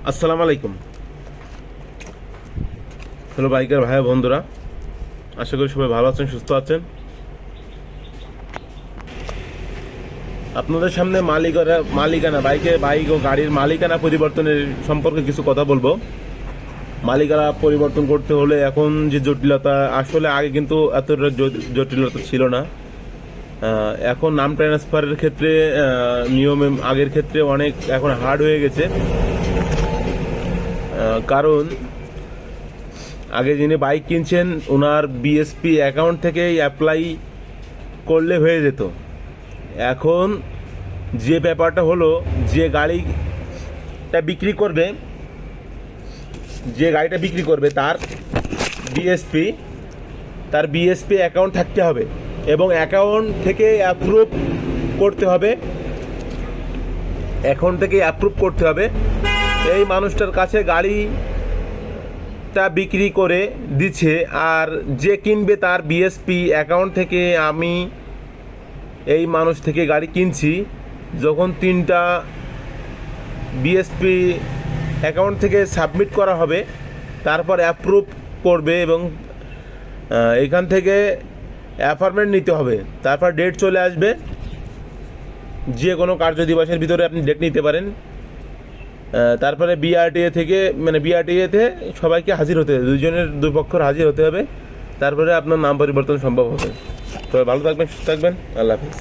আসসালামু আলাইকুম। Hello biker ভাই বন্ধুরা, আশা করি সবাই ভালো আছেন, সুস্থ আছেন। আপনাদের সামনে মালিকানা বাইক ও গাড়ির মালিকানা পরিবর্তনের সম্পর্কে কিছু কথা বলবো। মালিকানা পরিবর্তন করতে হলে এখন যে জটিলতা, আসলে আগে কিন্তু এতটা জটিলতা ছিল না। এখন নাম ট্রান্সফারের ক্ষেত্রে নিয়মে আগের ক্ষেত্রে অনেক এখন হার্ড হয়ে গেছে। কারণ আগে যিনি বাইক কিনছেন ওনার বিএসপি অ্যাকাউন্ট থেকেই অ্যাপ্লাই করলে হয়ে যেত। এখন যে ব্যাপারটা হলো, যে গাড়িটা বিক্রি করবে তার বিএসপি অ্যাকাউন্ট থাকতে হবে এবং অ্যাকাউন্ট থেকে অ্যাপ্রুভ করতে হবে। এই মানুষটার কাছে গাড়িটা বিক্রি করে দিচ্ছে, আর যে কিনবে তার বিএসপি অ্যাকাউন্ট থেকে আমি এই মানুষ থেকে গাড়ি কিনছি। যখন 3টা বিএসপি অ্যাকাউন্ট থেকে সাবমিট করা হবে, তারপর অ্যাপ্রুভ করবে এবং এখান থেকে অ্যাপয়েন্টমেন্ট নিতে হবে। তারপর ডেট চলে আসবে, যে কোনো কার্য দিবসের ভিতরে আপনি ডেট নিতে পারেন। তারপরে বিআরটিএতে সবাইকে হাজির হতে হবে, দুই পক্ষের হাজির হতে হবে। তারপরে আপনার নাম পরিবর্তন সম্ভব হবে। তো ভালো থাকবেন, সুস্থ থাকবেন, আল্লাহ হাফিজ।